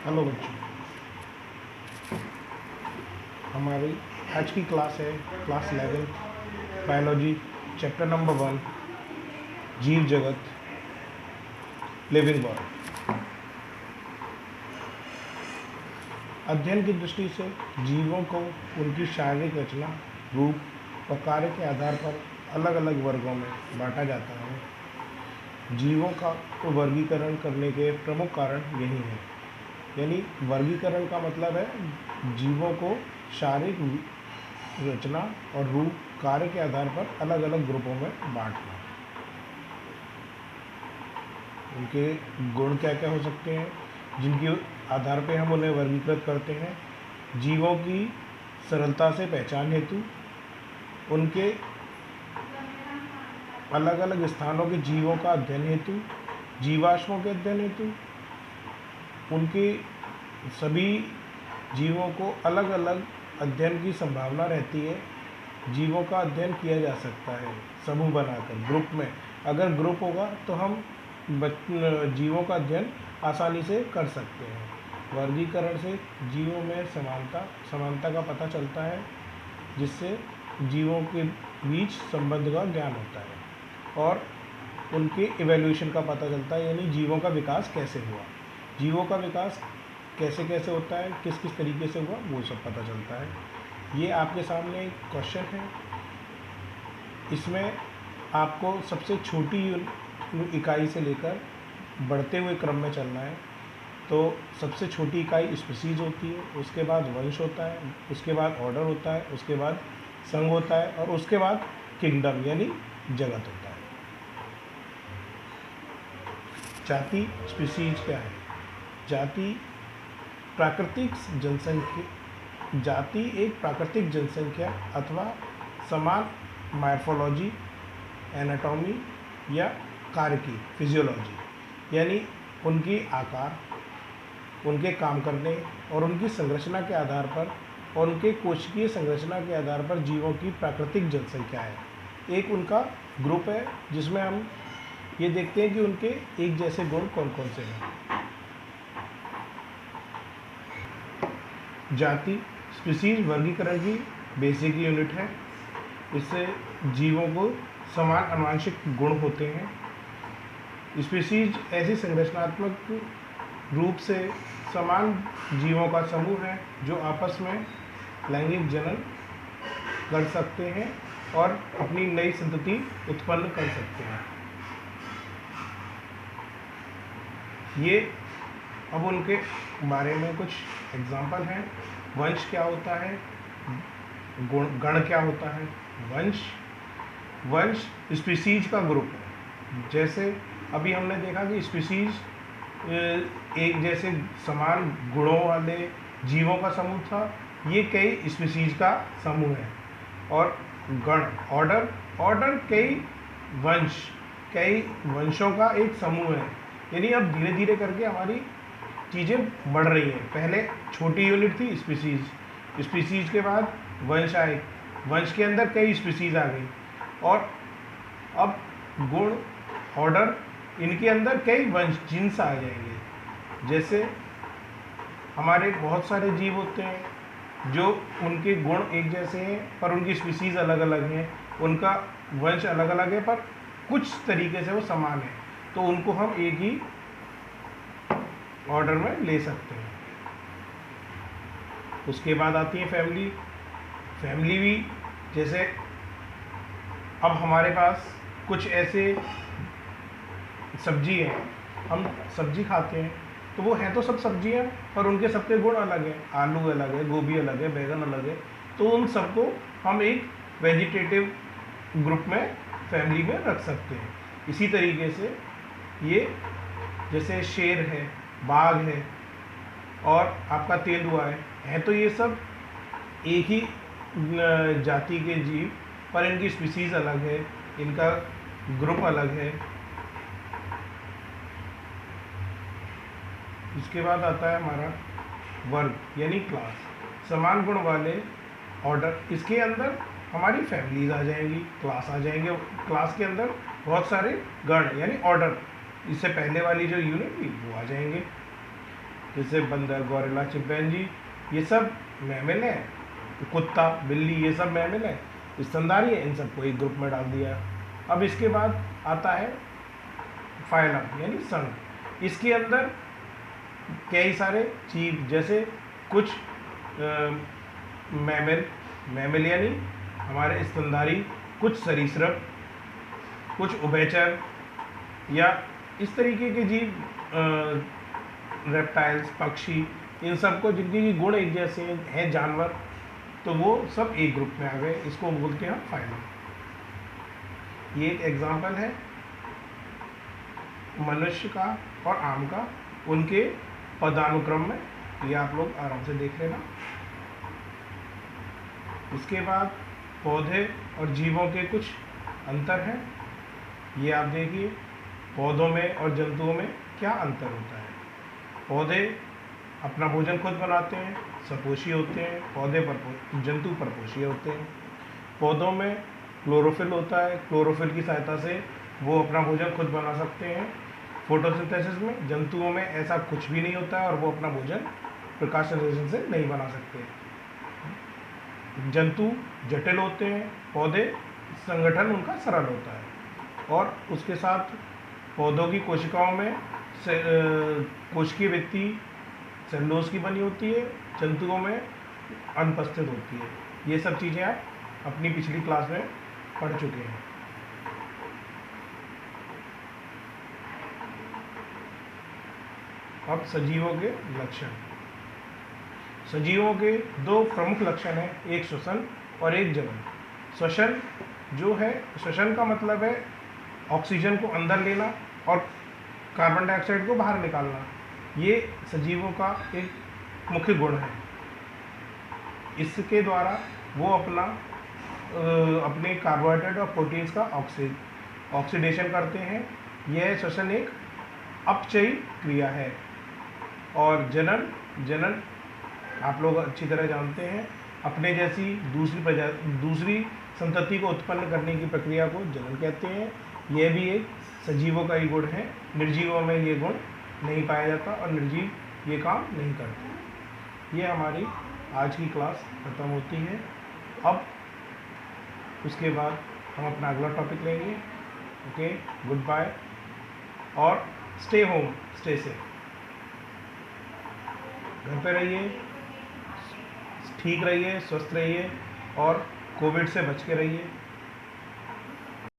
Hello बच्चों, हमारी आज की क्लास है क्लास 11 बायोलॉजी चैप्टर नंबर 1 जीव जगत लिविंग वर्ल्ड। अध्ययन की दृष्टि से जीवों को उनकी शारीरिक रचना, रूप और कार्य के आधार पर अलग अलग वर्गों में बांटा जाता है। जीवों का वर्गीकरण करने के प्रमुख कारण यही हैं। यानी वर्गीकरण का मतलब है जीवों को शारीरिक रचना और रूप कार्य के आधार पर अलग अलग ग्रुपों में बांटना। उनके गुण क्या क्या हो सकते हैं जिनके आधार पर हम उन्हें वर्गीकृत करते हैं। जीवों की सरलता से पहचान हेतु, उनके अलग अलग स्थानों के जीवों का अध्ययन हेतु, जीवाश्मों के अध्ययन हेतु, उनके सभी जीवों को अलग अलग अध्ययन की संभावना रहती है। जीवों का अध्ययन किया जा सकता है समूह बनाकर, ग्रुप में। अगर ग्रुप होगा तो हम जीवों का अध्ययन आसानी से कर सकते हैं। वर्गीकरण से जीवों में समानता का पता चलता है, जिससे जीवों के बीच संबंध का ज्ञान होता है और उनके इवैल्यूएशन का पता चलता है, यानी जीवों का विकास कैसे हुआ, जीवों का विकास कैसे कैसे होता है, किस किस तरीके से हुआ, वो सब पता चलता है। ये आपके सामने एक क्वेश्चन है। इसमें आपको सबसे छोटी इकाई से लेकर बढ़ते हुए क्रम में चलना है। तो सबसे छोटी इकाई स्पीसीज होती है, उसके बाद वंश होता है, उसके बाद ऑर्डर होता है, उसके बाद संघ होता है और उसके बाद किंगडम यानी जगत होता है। जाति स्पीसीज क्या है? जाति प्राकृतिक जनसंख्या, जाति एक प्राकृतिक जनसंख्या अथवा समान मार्फोलॉजी, एनाटॉमी या कार्य की फिजियोलॉजी, यानी उनकी आकार, उनके काम करने और उनकी संरचना के आधार पर और उनके कोशिकीय संरचना के आधार पर जीवों की प्राकृतिक जनसंख्या है। एक उनका ग्रुप है जिसमें हम ये देखते हैं कि उनके एक जैसे गुण कौन कौन से हैं। जाति स्पीसीज वर्गीकरण की बेसिक यूनिट है। इससे जीवों को समान आनुवंशिक गुण होते हैं। स्पीसीज ऐसी संरचनात्मक रूप से समान जीवों का समूह है जो आपस में लैंगिक जनन कर सकते हैं और अपनी नई संतति उत्पन्न कर सकते हैं। ये अब उनके बारे में कुछ एग्जाम्पल हैं। वंश क्या होता है, गण क्या होता है। वंश स्पीसीज का ग्रुप है। जैसे अभी हमने देखा कि स्पीसीज एक जैसे समान गुणों वाले जीवों का समूह था, ये कई स्पीसीज का समूह है। और गण ऑर्डर कई वंशों का एक समूह है। यानी अब धीरे धीरे करके हमारी चीज़ें बढ़ रही हैं। पहले छोटी यूनिट थी स्पीसीज के बाद वंश आए, वंश के अंदर कई स्पीसीज आ गई और अब गुण ऑर्डर, इनके अंदर कई वंश जीन्स आ जाएंगे। जैसे हमारे बहुत सारे जीव होते हैं जो उनके गुण एक जैसे हैं पर उनकी स्पीसीज अलग अलग हैं, उनका वंश अलग अलग है पर कुछ तरीके से वो समान है, तो उनको हम एक ही ऑर्डर में ले सकते हैं। उसके बाद आती है फैमिली भी। जैसे अब हमारे पास कुछ ऐसे सब्जी हैं, हम सब्जी खाते हैं तो वो हैं तो सब सब्जियां पर उनके सबके गुण अलग हैं। आलू अलग है, गोभी अलग है, बैगन अलग है, तो उन सबको हम एक वेजिटेटिव ग्रुप में फैमिली में रख सकते हैं। इसी तरीके से ये जैसे शेर है, बाघ है और आपका तेंदुआ है तो ये सब एक ही जाति के जीव पर इनकी स्पीसीज अलग है, इनका ग्रुप अलग है। इसके बाद आता है हमारा वर्ग यानी क्लास, समान गुण वाले ऑर्डर। इसके अंदर हमारी फैमिलीज आ जाएंगी, क्लास आ जाएंगे। क्लास के अंदर बहुत सारे गण यानी ऑर्डर, इससे पहले वाली जो यूनिट थी वो आ जाएंगे। जैसे बंदर, गोरिल्ला, चिंपैंजी, ये सब मैमल है। कुत्ता, बिल्ली, ये सब मैमल है, स्तनधारी है। इन सबको एक ग्रुप में डाल दिया। अब इसके बाद आता है फाइलम यानी संघ। इसके अंदर कई सारे जीव, जैसे कुछ मैमल, मैमल यानी हमारे स्तनधारी, कुछ सरीसृप, कुछ उभयचर या इस तरीके के जीव, रेप्टाइल्स, पक्षी, इन सबको जिनके गुण एक जैसे हैं, जानवर, तो वो सब एक ग्रुप में आ गए। इसको बोलते हैं फाइलम। ये एक एग्जाम्पल है मनुष्य का और आम का, उनके पदानुक्रम में। ये आप लोग आराम से देख लेना। इसके बाद पौधे और जीवों के कुछ अंतर हैं। ये आप देखिए, पौधों में और जंतुओं में क्या अंतर होता है। पौधे अपना भोजन खुद बनाते हैं, सपोषी होते हैं। जंतु परपोषी होते हैं। पौधों में क्लोरोफिल होता है, क्लोरोफिल की सहायता से वो अपना भोजन खुद बना सकते हैं। फोटोसिंथेसिस में जंतुओं में ऐसा कुछ भी नहीं होता है और वो अपना भोजन प्रकाश संश्लेषण से नहीं बना सकते। जंतु जटिल होते हैं, पौधे संगठन उनका सरल होता है। और उसके साथ पौधों की कोशिकाओं में कोशिकीय भित्ति सेलुलोज की बनी होती है, जंतुओं में अनुपस्थित होती है। ये सब चीज़ें आप अपनी पिछली क्लास में पढ़ चुके हैं। अब सजीवों के लक्षण। सजीवों के दो प्रमुख लक्षण हैं, एक श्वसन और एक जनन। श्वसन जो है, श्वसन का मतलब है ऑक्सीजन को अंदर लेना और कार्बन डाइऑक्साइड को बाहर निकालना। ये सजीवों का एक मुख्य गुण है। इसके द्वारा वो अपने कार्बोहाइड्रेट और प्रोटीन्स का ऑक्सीडेशन करते हैं। यह श्वसन एक अपचयी क्रिया है। और जनन आप लोग अच्छी तरह जानते हैं, अपने जैसी दूसरी संतति को उत्पन्न करने की प्रक्रिया को जनन कहते हैं। यह भी एक सजीवों का ही गुण है। निर्जीवों में ये गुण नहीं पाया जाता और निर्जीव ये काम नहीं करते। ये हमारी आज की क्लास खत्म होती है। अब उसके बाद हम अपना अगला टॉपिक लेंगे। ओके, गुड बाय और स्टे होम, स्टे सेफ। घर पे रहिए, ठीक रहिए, स्वस्थ रहिए और कोविड से बच के रहिए।